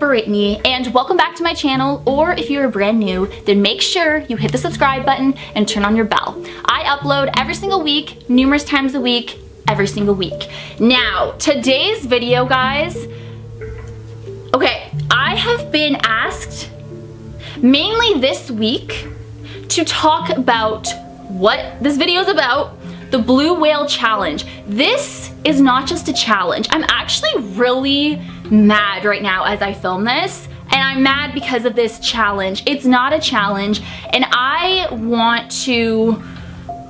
Brittany, and welcome back to my channel, or if you're brand new, then make sure you hit the subscribe button and turn on your bell. I upload every single week, numerous times a week, every single week. Now, today's video, guys, okay, I have been asked, mainly this week, to talk about what this video is about, the Blue Whale Challenge. This is not just a challenge. I'm actually really mad right now as I film this, and I'm mad because of this challenge. It's not a challenge, and I want to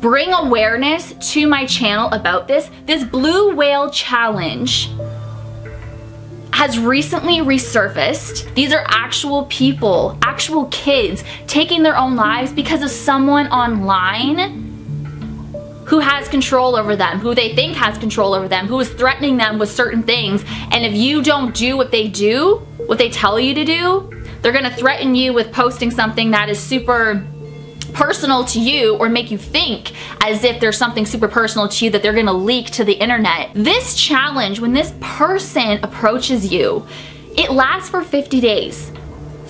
bring awareness to my channel about this. This Blue Whale Challenge has recently resurfaced. These are actual people, actual kids taking their own lives because of someone online who has control over them, who they think has control over them, who is threatening them with certain things. And if you don't do what they do, what they tell you to do, they're gonna threaten you with posting something that is super personal to you, or make you think as if there's something super personal to you that they're gonna leak to the internet. This challenge, when this person approaches you, it lasts for 50 days.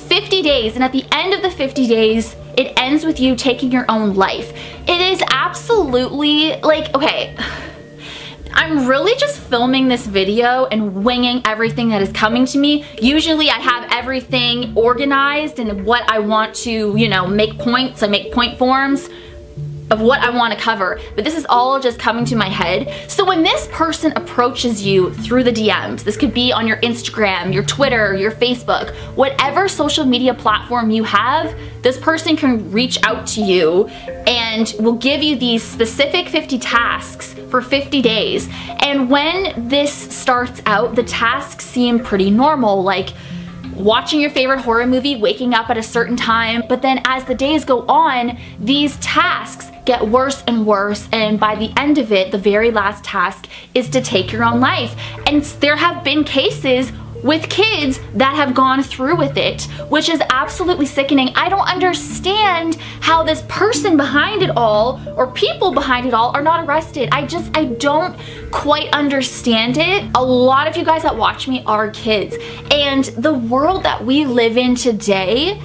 50 days, and at the end of the 50 days, it ends with you taking your own life. It is absolutely, like, okay, I'm really just filming this video and winging everything that is coming to me. Usually I have everything organized and what I want to, you know, make points. I make point forms of what I want to cover, but this is all just coming to my head. So when this person approaches you through the DMs, this could be on your Instagram, your Twitter, your Facebook, whatever social media platform you have, this person can reach out to you and will give you these specific 50 tasks for 50 days. And when this starts out, the tasks seem pretty normal, like watching your favorite horror movie, waking up at a certain time. But then as the days go on, these tasks get worse and worse, and by the end of it, the very last task is to take your own life. And there have been cases with kids that have gone through with it, which is absolutely sickening. I don't understand how this person behind it all, or people behind it all, are not arrested. I don't quite understand it. A lot of you guys that watch me are kids, and the world that we live in today,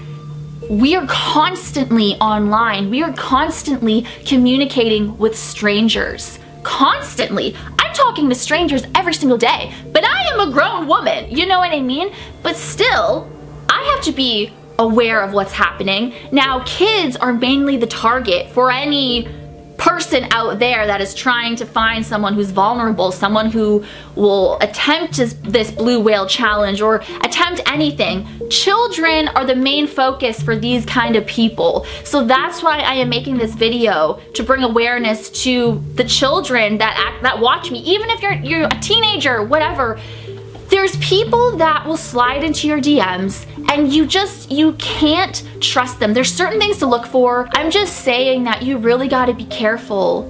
we are constantly online. We are constantly communicating with strangers. Constantly. I'm talking to strangers every single day, but I am a grown woman, you know what I mean? But still, I have to be aware of what's happening. Now, kids are mainly the target for any person out there that is trying to find someone who's vulnerable, someone who will attempt this Blue Whale Challenge or attempt anything. Children are the main focus for these kind of people. So that's why I am making this video, to bring awareness to the children that watch me. Even if you're a teenager, whatever, there's people that will slide into your DMs and you can't trust them. There's certain things to look for. I'm just saying that you really gotta be careful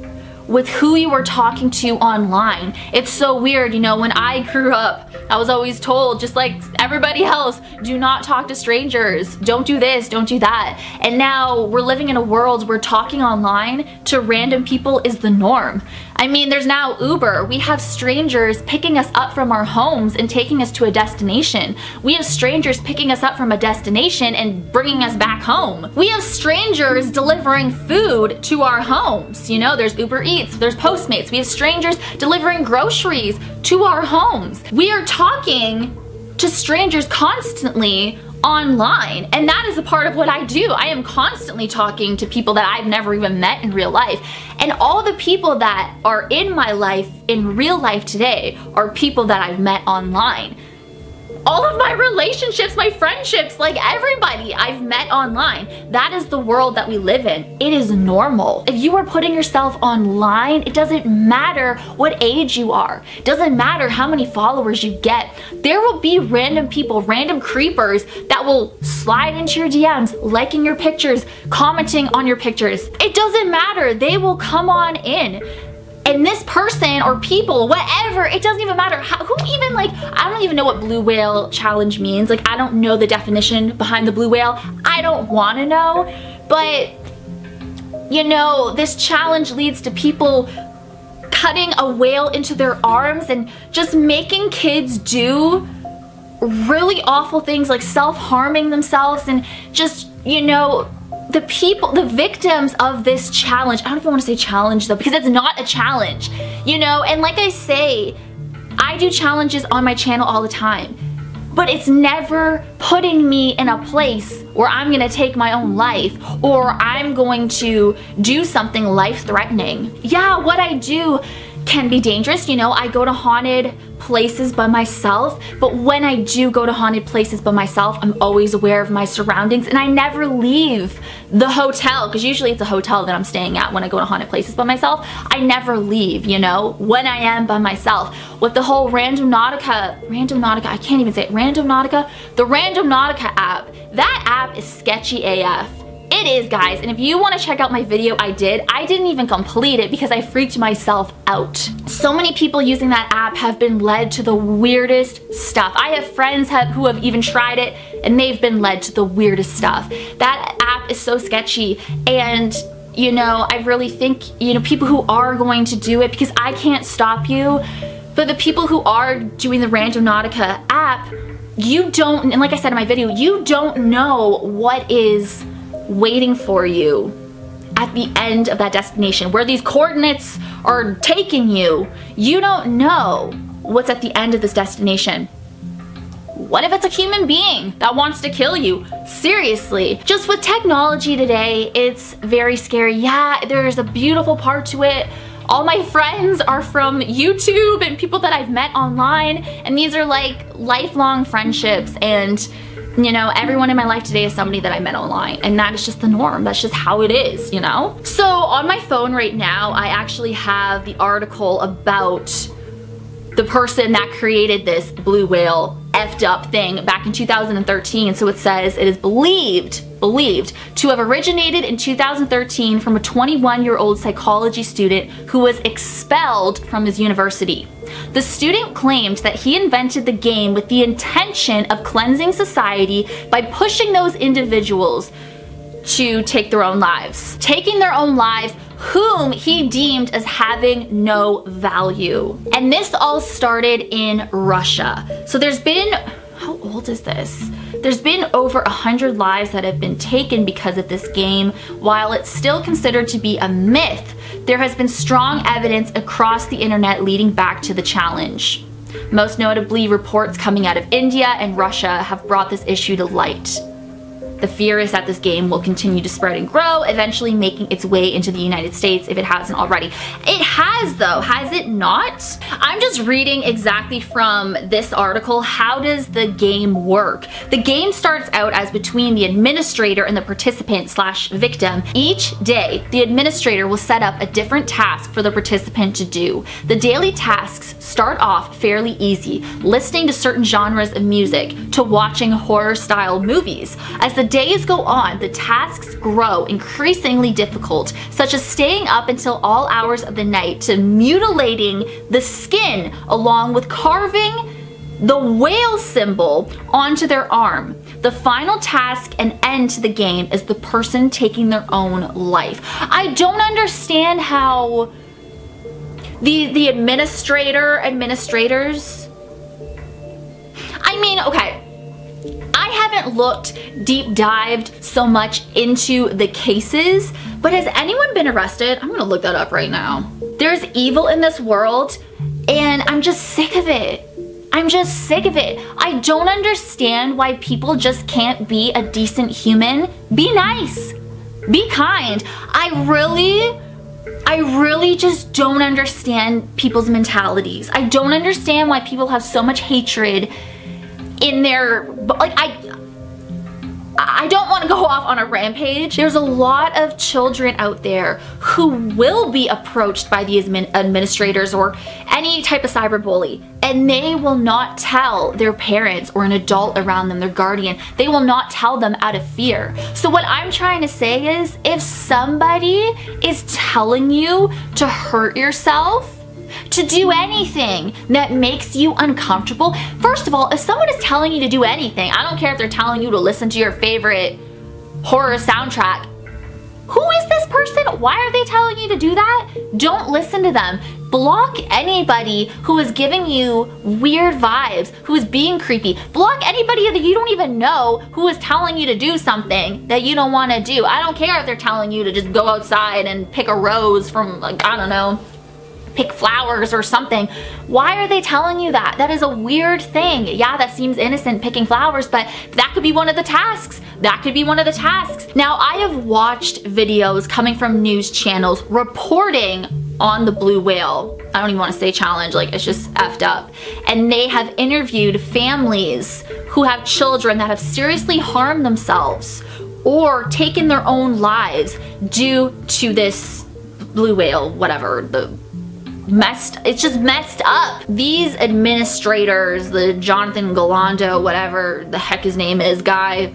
with who you are talking to online. It's so weird, you know, when I grew up, I was always told, just like everybody else, do not talk to strangers, don't do this, don't do that. And now we're living in a world where talking online to random people is the norm. I mean, there's now Uber. We have strangers picking us up from our homes and taking us to a destination. We have strangers picking us up from a destination and bringing us back home. We have strangers delivering food to our homes. You know, there's Uber Eats, there's Postmates. We have strangers delivering groceries to our homes. We are talking to strangers constantly online, and that is a part of what I do. I am constantly talking to people that I've never even met in real life, and all the people that are in my life in real life today are people that I've met online. All of my relationships, my friendships, like everybody I've met online. That is the world that we live in. It is normal. If you are putting yourself online, it doesn't matter what age you are. It doesn't matter how many followers you get. There will be random people, random creepers that will slide into your DMs, liking your pictures, commenting on your pictures. It doesn't matter. They will come on in. And this person or people, whatever, it doesn't even matter. Who even, like, I don't even know what Blue Whale Challenge means. Like, I don't know the definition behind the blue whale. I don't want to know. But, you know, this challenge leads to people cutting a whale into their arms and just making kids do really awful things like self-harming themselves and just, you know, the people, the victims of this challenge. I don't even want to say challenge though, because it's not a challenge, you know? And like I say, I do challenges on my channel all the time, but it's never putting me in a place where I'm gonna take my own life or I'm going to do something life-threatening. Yeah, what I do can be dangerous, you know, I go to haunted places by myself, but when I do go to haunted places by myself, I'm always aware of my surroundings and I never leave the hotel, because usually it's a hotel that I'm staying at when I go to haunted places by myself. I never leave, you know, when I am by myself. With the whole Randonautica, I can't even say it, Randonautica, the Randonautica app, that app is sketchy AF. It is, guys, and if you want to check out my video I didn't even complete it because I freaked myself out. So many people using that app have been led to the weirdest stuff. I have friends who have even tried it and they've been led to the weirdest stuff. That app is so sketchy, and you know, I really think, you know, people who are going to do it, because I can't stop you, but the people who are doing the Randonautica app, you don't, and like I said in my video, you don't know what is waiting for you at the end of that destination, where these coordinates are taking you. You don't know what's at the end of this destination. What if it's a human being that wants to kill you? Seriously. Just with technology today, it's very scary. Yeah, there's a beautiful part to it. All my friends are from YouTube and people that I've met online, and these are like lifelong friendships, and you know, everyone in my life today is somebody that I met online, and that is just the norm. That's just how it is, you know? So on my phone right now, I actually have the article about the person that created this blue whale effed up thing back in 2013. So it says it is believed to have originated in 2013 from a 21-year-old psychology student who was expelled from his university. The student claimed that he invented the game with the intention of cleansing society by pushing those individuals to take their own lives. Taking their own lives whom he deemed as having no value. And this all started in Russia. So there's been, how old is this? There's been over 100 lives that have been taken because of this game. While it's still considered to be a myth, there has been strong evidence across the internet leading back to the challenge. Most notably, reports coming out of India and Russia have brought this issue to light. The fear is that this game will continue to spread and grow, eventually making its way into the United States if it hasn't already. It has though, has it not? I'm just reading exactly from this article. How does the game work? The game starts out as between the administrator and the participant / victim. Each day, the administrator will set up a different task for the participant to do. The daily tasks start off fairly easy, listening to certain genres of music to watching horror-style movies. As the days go on, the tasks grow increasingly difficult, such as staying up until all hours of the night to mutilating the skin along with carving the whale symbol onto their arm. The final task and end to the game is the person taking their own life. I don't understand how the administrators, I mean, okay, I haven't looked deep dived so much into the cases, but has anyone been arrested? I'm gonna look that up right now. There's evil in this world and I'm just sick of it. I'm just sick of it. I don't understand why people just can't be a decent human. Be nice, be kind. I really just don't understand people's mentalities. I don't understand why people have so much hatred in their, like, I don't want to go off on a rampage. There's a lot of children out there who will be approached by these administrators or any type of cyberbully, and they will not tell their parents or an adult around them, their guardian. They will not tell them out of fear. So what I'm trying to say is, if somebody is telling you to hurt yourself, to do anything that makes you uncomfortable. First of all, if someone is telling you to do anything, I don't care if they're telling you to listen to your favorite horror soundtrack, Who is this person? Why are they telling you to do that? Don't listen to them. Block anybody who is giving you weird vibes, who is being creepy. Block anybody that you don't even know who is telling you to do something that you don't want to do. I don't care if they're telling you to just go outside and pick a rose from, like, I don't know, pick flowers or something. Why are they telling you that? That is a weird thing. Yeah, that seems innocent, picking flowers, but that could be one of the tasks. That could be one of the tasks. Now, I have watched videos coming from news channels reporting on the blue whale. I don't even want to say challenge, like, it's just effed up. And they have interviewed families who have children that have seriously harmed themselves or taken their own lives due to this blue whale, whatever, it's just messed up. These administrators, the Jonathan Galando, whatever the heck his name is, guy,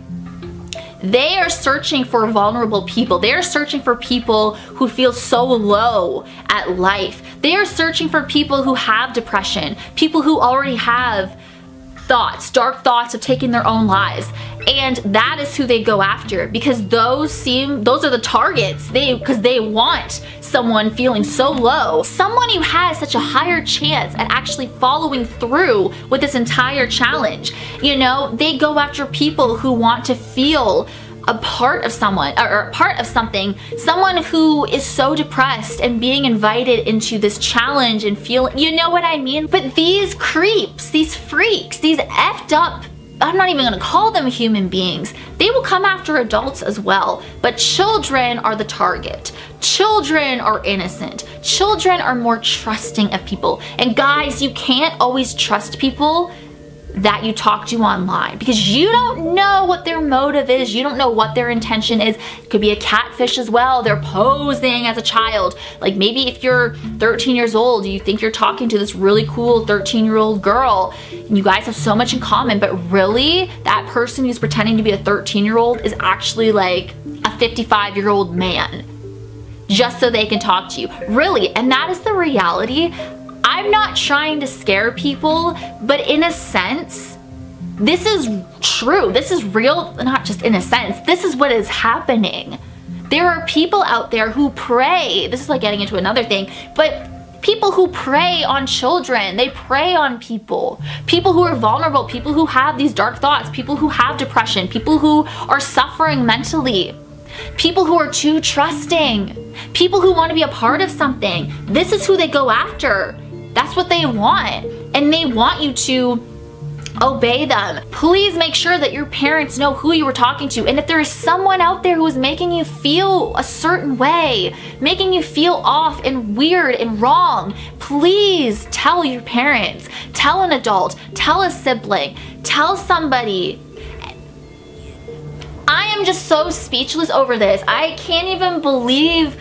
they are searching for vulnerable people. They are searching for people who feel so low at life. They are searching for people who have depression, people who already have thoughts, dark thoughts of taking their own lives. And that is who they go after, because those are the targets. Because they want someone feeling so low, someone who has such a higher chance at actually following through with this entire challenge. You know, they go after people who want to feel a part of someone, or a part of something, someone who is so depressed and being invited into this challenge and feel, you know what I mean? But these creeps, these freaks, these effed up, I'm not even gonna call them human beings, they will come after adults as well. But children are the target. Children are innocent. Children are more trusting of people. And guys, you can't always trust people that you talk to online, because you don't know what their motive is. You don't know what their intention is. It could be a catfish as well. They're posing as a child. Like, maybe if you're 13 years old, you think you're talking to this really cool 13-year-old girl, and you guys have so much in common, but really that person who's pretending to be a 13-year-old is actually like a 55-year-old man, just so they can talk to you. Really, and that is the reality. I'm not trying to scare people, but in a sense, this is true. This is real, not just in a sense. This is what is happening. There are people out there who prey. This is like getting into another thing, but people who prey on children, they prey on people. People who are vulnerable, people who have these dark thoughts, people who have depression, people who are suffering mentally. People who are too trusting, people who want to be a part of something. This is who they go after. That's what they want, and they want you to obey them. Please make sure that your parents know who you were talking to, and if there is someone out there who is making you feel a certain way, making you feel off and weird and wrong, please tell your parents, tell an adult, tell a sibling, tell somebody. I am just so speechless over this. I can't even believe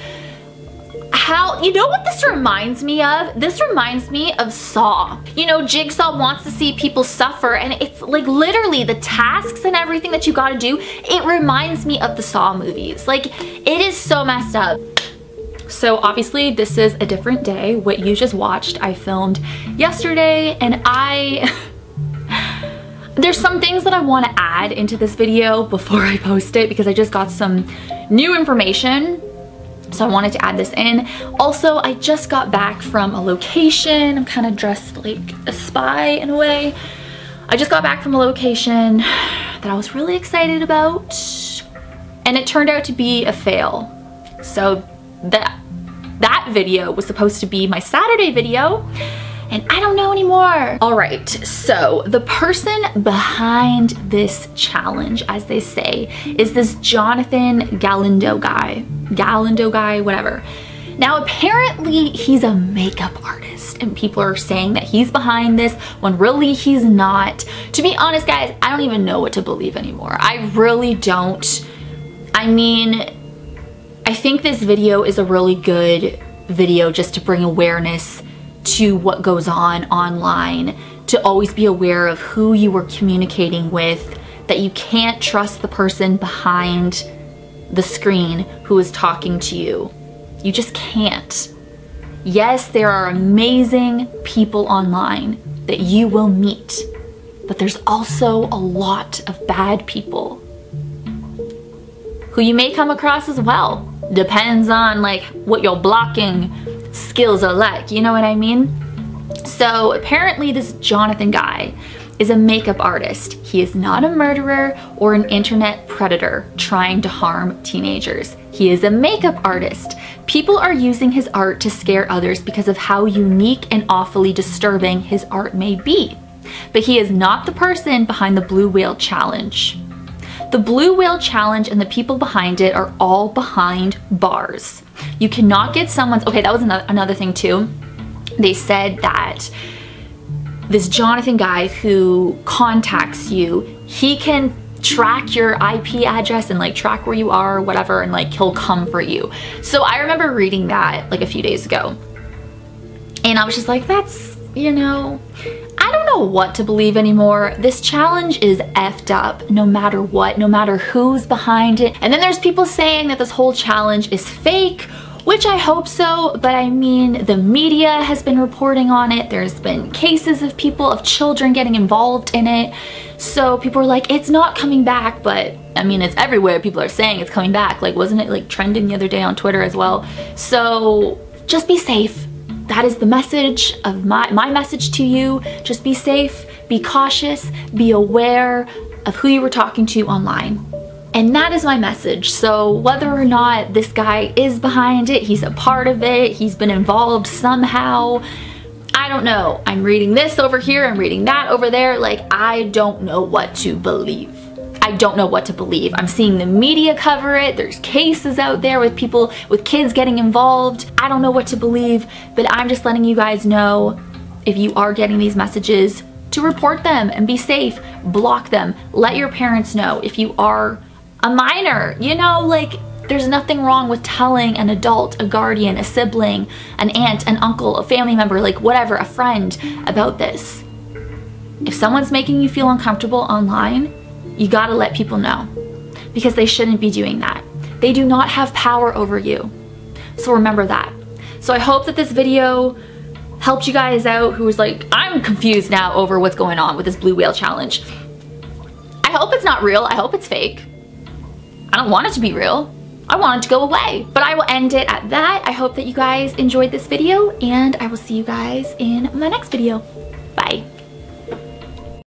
how, you know what this reminds me of? This reminds me of Saw. You know, Jigsaw wants to see people suffer, and it's like literally the tasks and everything that you gotta do, it reminds me of the Saw movies. Like, it is so messed up. So obviously this is a different day. What you just watched, I filmed yesterday, and there's some things that I want to add into this video before I post it, because I just got some new information. So I wanted to add this in. Also, I just got back from a location. I'm kind of dressed like a spy in a way. I just got back from a location that I was really excited about, and it turned out to be a fail. So that video was supposed to be my Saturday video, and I don't know anymore. All right, so the person behind this challenge, as they say, is this Jonathan Galando guy, whatever. Now, apparently he's a makeup artist, and people are saying that he's behind this when really he's not. To be honest, guys, I don't even know what to believe anymore. I really don't. I mean, I think this video is a really good video just to bring awareness to what goes on online, to always be aware of who you are communicating with, that you can't trust the person behind the screen who is talking to you. You just can't. Yes, there are amazing people online that you will meet, but there's also a lot of bad people who you may come across as well. depends on like what your blocking skills are like, you know what I mean? So apparently this Jonathan guy is a makeup artist. He is not a murderer or an internet predator trying to harm teenagers. He is a makeup artist. People are using his art to scare others because of how unique and awfully disturbing his art may be. But he is not the person behind the Blue Whale Challenge. The Blue Whale Challenge and the people behind it are all behind bars. You cannot get someone's, okay, that was another thing too. They said that this Jonathan guy who contacts you, he can track your IP address and like track where you are or whatever, and like he'll come for you. So I remember reading that like a few days ago, and I was just like, that's, you know, I don't know what to believe anymore. This challenge is effed up no matter what, no matter who's behind it. And then there's people saying that this whole challenge is fake, which I hope so, but I mean, the media has been reporting on it. There's been cases of people, of children getting involved in it. So people are like, it's not coming back, but I mean, it's everywhere. People are saying it's coming back. Like, wasn't it like trending the other day on Twitter as well? So just be safe. That is the message of my message to you. Just be safe, be cautious, be aware of who you were talking to online. And that is my message. So whether or not this guy is behind it, he's a part of it, he's been involved somehow, I don't know. I'm reading this over here, I'm reading that over there. Like, I don't know what to believe. I don't know what to believe. I'm seeing the media cover it. There's cases out there with people, with kids getting involved. I don't know what to believe, but I'm just letting you guys know, if you are getting these messages, to report them and be safe. Block them. Let your parents know. If you are a minor, you know, like, there's nothing wrong with telling an adult, a guardian, a sibling, an aunt, an uncle, a family member, like whatever, a friend about this. If someone's making you feel uncomfortable online, you gotta let people know, because they shouldn't be doing that. They do not have power over you. So remember that. So I hope that this video helped you guys out who was like, I'm confused now over what's going on with this Blue Whale Challenge. I hope it's not real. I hope it's fake. I don't want it to be real. I want it to go away. But I will end it at that. I hope that you guys enjoyed this video, and I will see you guys in my next video. Bye.